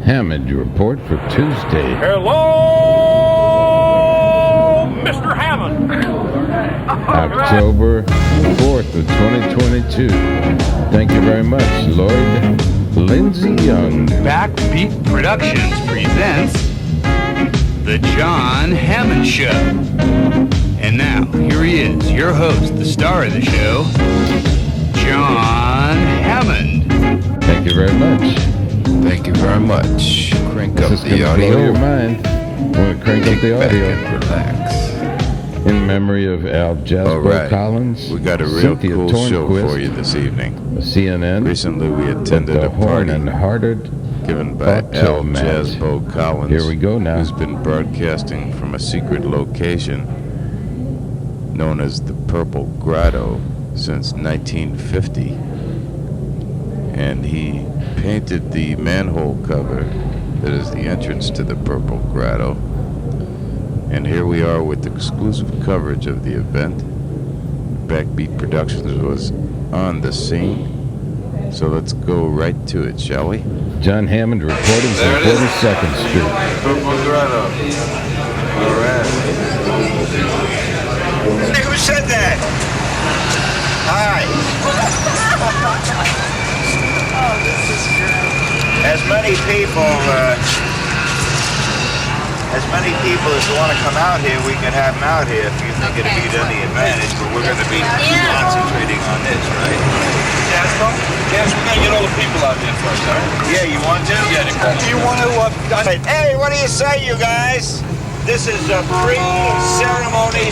Hammond report for Tuesday. Hello, Mr. Hammond. October 4th of 2022. Thank you very much, Lord Lindsay Young. Backbeat Productions presents The Jon Hammond Show. And now, here he is, your host, the star of the show, Jon Hammond. Thank you very much. Thank you very much. Crank up This is the gonna audio. blow your mind. Want to crank up the Back audio. and relax. In memory of Al Jazzbeaux All right. Collins, We got a real Cynthia cool show Tornquist, for you this evening. CNN, Recently we attended the a Horn party and Hardart given by Jon Al match. Jazzbeaux Collins. Here we go now. Who's been broadcasting from a secret location known as the Purple Grotto since 1950. And he painted the manhole cover that is the entrance to the Purple Grotto. And here we are with exclusive coverage of the event. Backbeat Productions was on the scene. So let's go right to it, shall we? Jon Hammond reporting from 42nd Street. Purple Grotto. All right. Hey, who said that? Hi. Oh, this is great. As many people as want to come out here, we can have them out here if you think it'd be to any advantage, but we're going to be concentrating on this, right? Jazzbeaux? Yes, we gotta get all the people out there first, all right? Yeah, you want to? Yeah, do you want to, Hey, what do you say, you guys? This is a pre-ceremony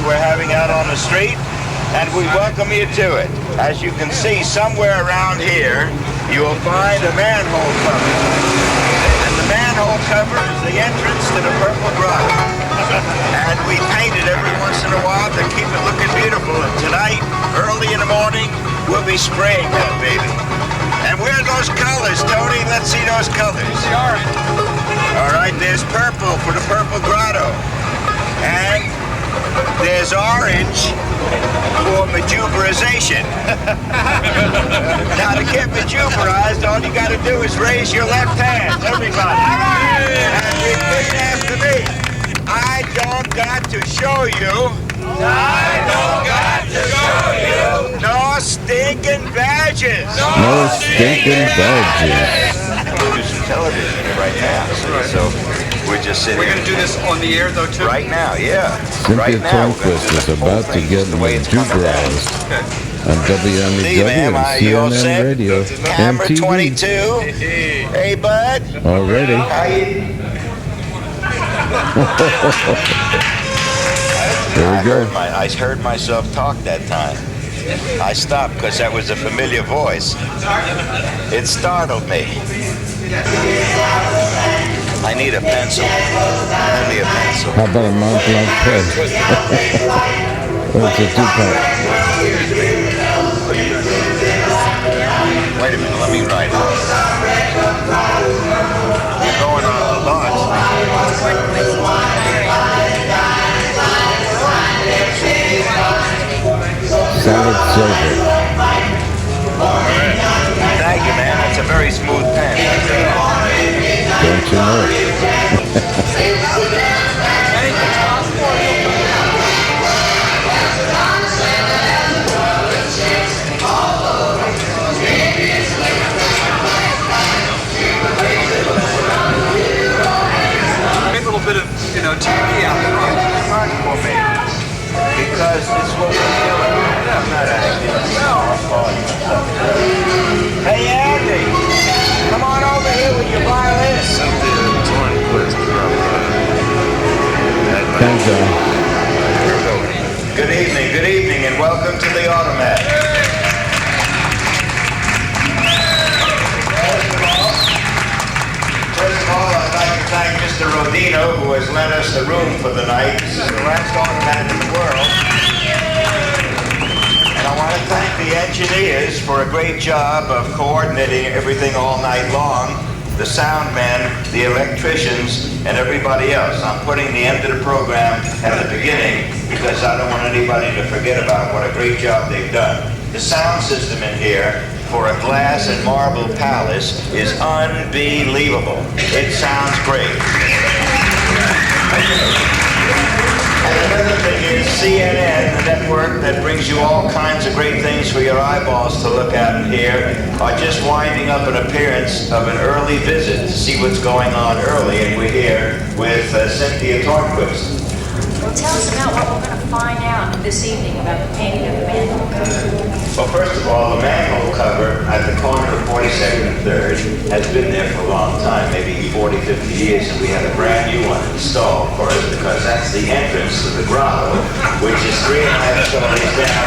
we're having out on the street, and we welcome you to it. As you can see, somewhere around here, you will find a manhole cover. And the manhole cover is the entrance to the Purple Grotto. And we paint it every once in a while to keep it looking beautiful. And tonight, early in the morning, we'll be spraying that baby. And where are those colors, Tony? Let's see those colors. the orange? All right, there's purple for the Purple Grotto. And there's orange for majuberization. Now, to get majuberized, all you got to do is raise your left hand, everybody. And repeat after me. I don't got to show you. I don't got to show you. No stinking badges. No stinking badges. We'll do some television right now. So we're just sitting. We're gonna do this on the air, though, too? Right now, yeah. Cynthia Right now, we're gonna Tornquist do is the whole about to thing, get just the way it's coming down. majuberized on WMEW Steve, and am I all CNN set? Radio and Camera TV 22. Hey, bud. already. How you? There we go. I heard myself talk that time. I stopped because that was a familiar voice. It startled me. I need a pencil. Lend me a pencil. How about a Mont Blanc pen? Oh, it's a two-part. Wait a minute, let me write. You're going on a launch. Solid silver. Thank you, man. That's a very smooth pen. Don't you know it? Make a little bit of, TV out there. Smart for me. Because it's what we're doing. I'm not acting. Hey, Andy. Come on over here with your violin. Cynthia Tornquist from Thanks, John. Good evening, and welcome to the Automat. First of all, I'd like to thank Mr. Rodino, who has lent us the room for the night. This is the last Automat in the world. And I want to thank the engineers for a great job of coordinating everything all night long. The sound men, the electricians, and everybody else. I'm putting the end of the program at the beginning because I don't want anybody to forget about what a great job they've done. The sound system in here for a glass and marble palace is unbelievable. It sounds great. And another thing is CNN, the network that brings you all kinds of great things for your eyeballs to look at and hear, are just winding up an appearance of an early visit to see what's going on early, and we're here with Cynthia Tornquist. Well, tell us about what we're going to find out this evening about the painting of the manhole cover. Well, first of all, the manhole cover at the corner of 42nd and 3rd has been there for a long time, maybe 40, 50 years, and we had a brand new one installed for us because that's the entrance to the grotto, which is 3.5 stories down.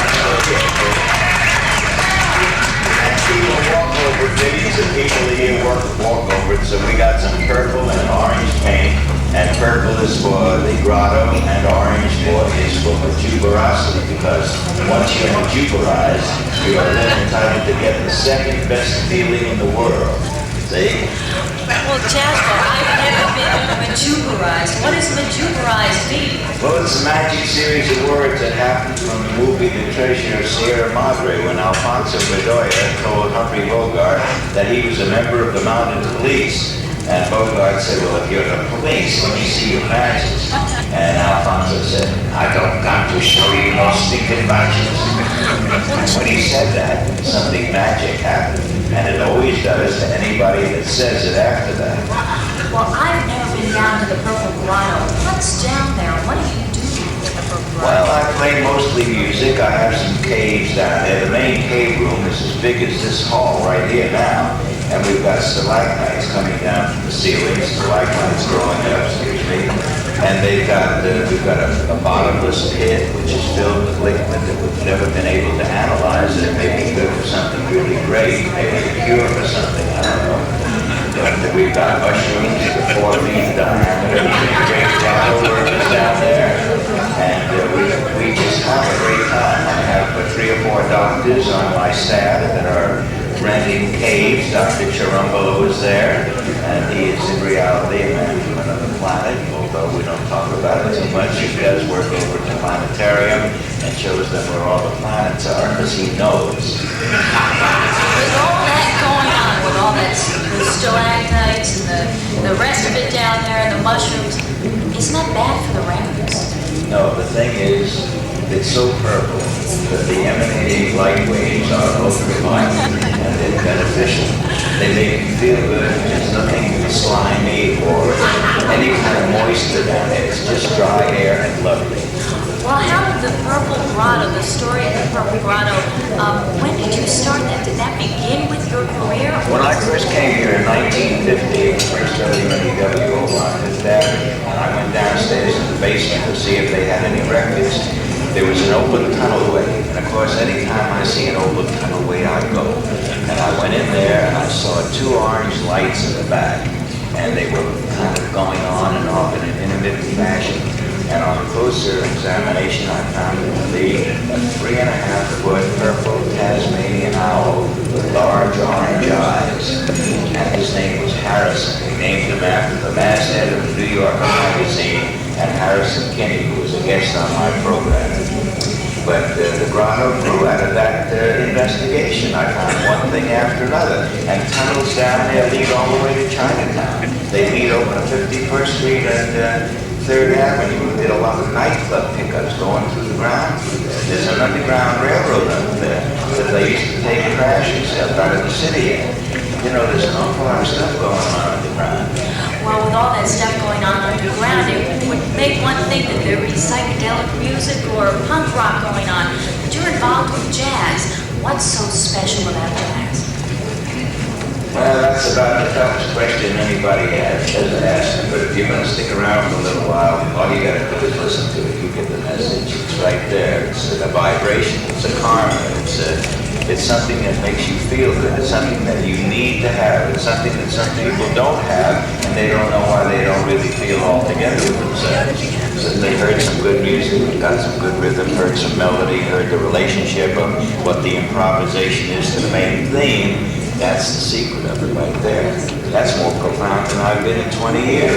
And people walk over it, millions of people a year walk over it, so we got some purple and orange paint. And purple is for the grotto, and orange is for juberosity, because once you're juberized, you are then entitled to get the second best feeling in the world. See? Well, Jazzbeaux, I've never been majuberized. What does majuberized mean? Well, it's a magic series of words that happened from the movie The Treasure of Sierra Madre, when Alfonso Bedoya told Humphrey Bogart that he was a member of the mounted police. And Bogart said, well, if you're the police, let me see your badges. And Alfonso said, I don't got to show you no stinking badges. And when he said that, something magic happened. And it always does to anybody that says it after that. Well, I've never been down to the Purple Grotto. What's down there? What do you do in the Purple Grotto? Well, I play mostly music. I have some caves down there. The main cave room is as big as this hall right here now. And we've got stalagmites coming down from the ceiling, stalagmites growing up, and we've got a bottomless pit which is filled with liquid that we've never been able to analyze. It may be good for something really great, maybe a cure for something, I don't know. But we've got mushrooms that 4 feet diameter, great grotto workers down there, and we just have a great time. I have 3 or 4 doctors on my staff that are renting caves. Dr. Chirumbolo is there, and he is in reality a man from another planet, although we don't talk about it too much. He does work over at the planetarium and shows them where all the planets are, because he knows. With all that going on, with all that the stalagmites and the rest of it down there and the mushrooms, isn't that bad for the rabbits? No, the thing is, it's so purple that the emanating light waves are ultraviolet and they're beneficial. They make you feel good. There's nothing slimy or any kind of moisture down there. It's just dry air and lovely. Well, how did the Purple Grotto, the story of the Purple Grotto, when did you start that? Did that begin with your career? When I first came here in 1950, first WNEW over on Fifth Avenue, and I went downstairs in the basement to see if they had any records. There was an open tunnelway, and of course, anytime I see an open tunnelway, I go. And I went in there, and I saw 2 orange lights in the back, and they were kind of going on and off in an intermittent fashion. And on closer examination, I found it to be a 3.5-foot purple Tasmanian owl with large orange eyes. And his name was Harrison. They named him after the masthead of the New Yorker magazine, and Harrison Kinney, who was a guest on my program. But the grotto grew out of that investigation. I found one thing after another. And tunnels down there lead all the way to Chinatown. They lead over to 51st Street and 3rd Avenue. We did a lot of nightclub pickups going through the ground through there. There's an underground railroad up there that they used to take trash and stuff out of the city in. You know, there's an awful lot of stuff going on underground. Well, with all that stuff going on underground, it would make one think that there would be psychedelic music or punk rock going on. But you're involved with jazz. What's so special about jazz? Well, that's about the toughest question anybody has asked. But if you're going to stick around for a little while, all you got to do is listen to it. You get the message. It's right there. It's a vibration. It's a karma. It's something that makes you feel good. It's something that you need to have. It's something that some people don't have, and they don't know why they don't really feel all together with themselves. So they heard some good music, got some good rhythm, heard some melody, heard the relationship of what the improvisation is to the main theme. That's the secret of it right there. That's more profound than I've been in 20 years.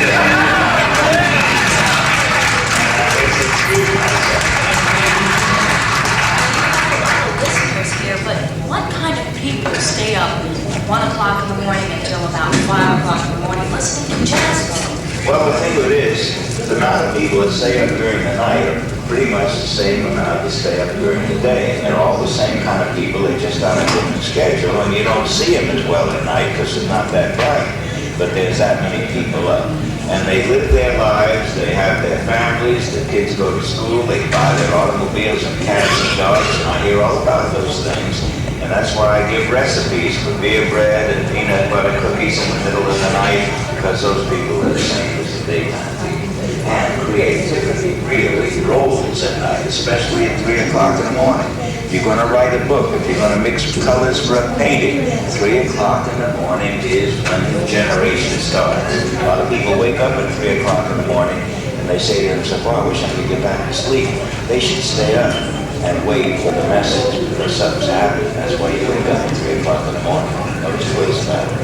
Listeners here, but what kind of people stay up at 1 o'clock in the morning until about 5 o'clock in the morning listening to Jazzbeaux? Well, the thing of it is, the amount of people that stay up during the night are pretty much the same amount that stay up during the day. And they're all the same kind of people, they're just on a different schedule, and you don't see them as well at night because it's not that bright. But there's that many people up. And they live their lives, they have their families, their kids go to school, they buy their automobiles and cats and dogs, and I hear all about those things. And that's why I give recipes for beer bread and peanut butter cookies in the middle of the night, because those people are the same as the daytime people. And creativity really rolls at night, especially at 3 o'clock in the morning. If you're going to write a book, if you're going to mix colors for a painting, 3 o'clock in the morning is when the generation starts. A lot of people wake up at 3 o'clock in the morning and they say to themselves, well, I wish I could get back to sleep. They should stay up and wait for the message because something's happening. That's why you wake up at 3 o'clock in the morning. No two ways about it.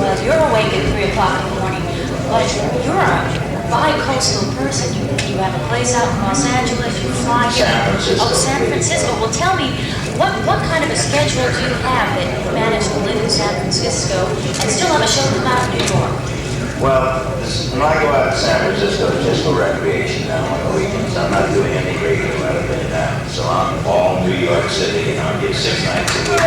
Well, you're awake at 3 o'clock in the morning, but you're a bi-coastal person. You have a place out in Los Angeles, you fly here. San Francisco. Oh, San Francisco. Well, tell me, what kind of a schedule do you have that you manage to live in San Francisco and still have a show come out of New York? Well, when I go out to San Francisco, it's just for recreation now on the weekends. I'm not doing any radio out of it now. So I'm all New York City, and I'll get 6 nights a week.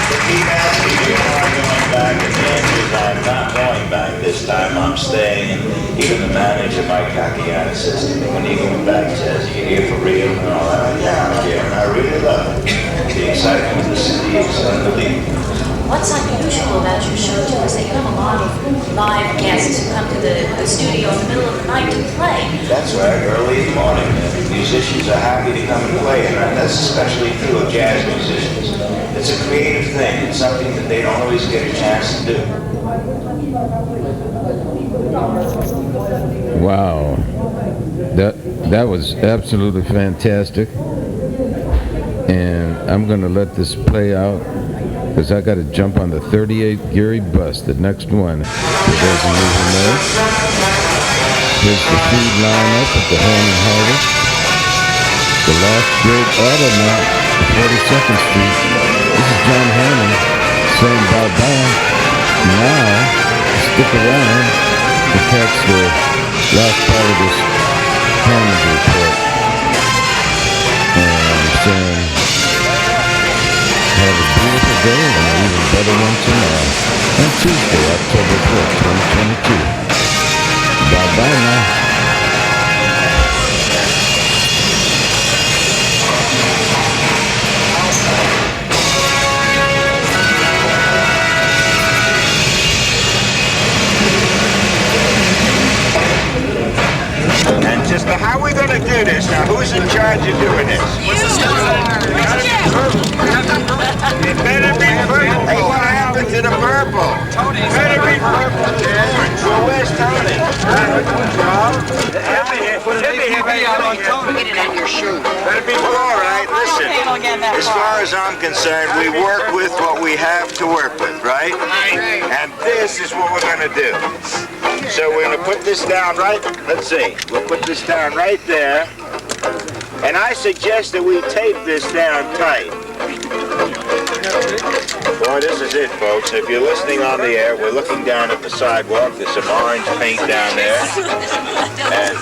They keep asking me, am I going back? And the answer is I'm not going back this time. I'm staying. And even the manager, Mike Kakiana, says to me, when are you going back, Jazz? Are you here for real? And all that. Yeah, I'm here, and I really love it. The excitement of the city is unbelievable. What's unusual about your show, too, is that you have a lot of live guests who come to the studio in the middle of the night to play. That's right, early in the morning. Musicians are happy to come and play, and that's especially true of jazz musicians. It's a creative thing. It's something that they don't always get a chance to do. Wow. That was absolutely fantastic. And I'm going to let this play out because I got to jump on the 38 Geary bus, the next one. For those of you who know, here's the feed lineup at the Hammond Harvest. The last great automat, 42nd Street. This is John Hammond saying bye-bye. Now, stick around to catch the last part of this Hammond report. And I'm saying, have a beautiful day and an even better one tomorrow. On Tuesday, October 4th, 2022. Bye-bye now. And just how are we going to do this? Now, who's in charge of doing this? It better be purple. Hey, what happened to the purple? Tony. Better be purple, Jen. Well, where's Tony? Get it on your shoe. Better be blue. All right, listen. As far as I'm concerned, we work with what we have to work with, right? And this is what we're going to do. So we're going to put this down right, let's see. We'll put this down right there. And I suggest that we tape this down tight. Boy, this is it, folks. If you're listening on the air, we're looking down at the sidewalk. There's some orange paint down there. And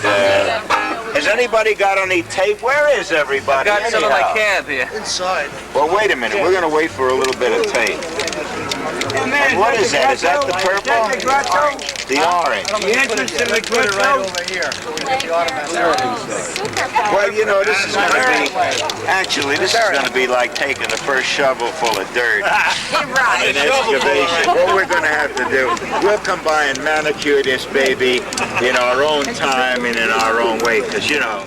has anybody got any tape? Where is everybody? Got some of my cab here. Inside. Well, wait a minute. We're going to wait for a little bit of tape. And what is that? Is that the purple? The orange. The entrance to the good right over here. Well, you know, this is going to be, actually, this is going to be like taking the first shovel full of dirt in excavation. What we're going to have to do, we'll come by and manicure this baby in our own time and in our own way, because, you know,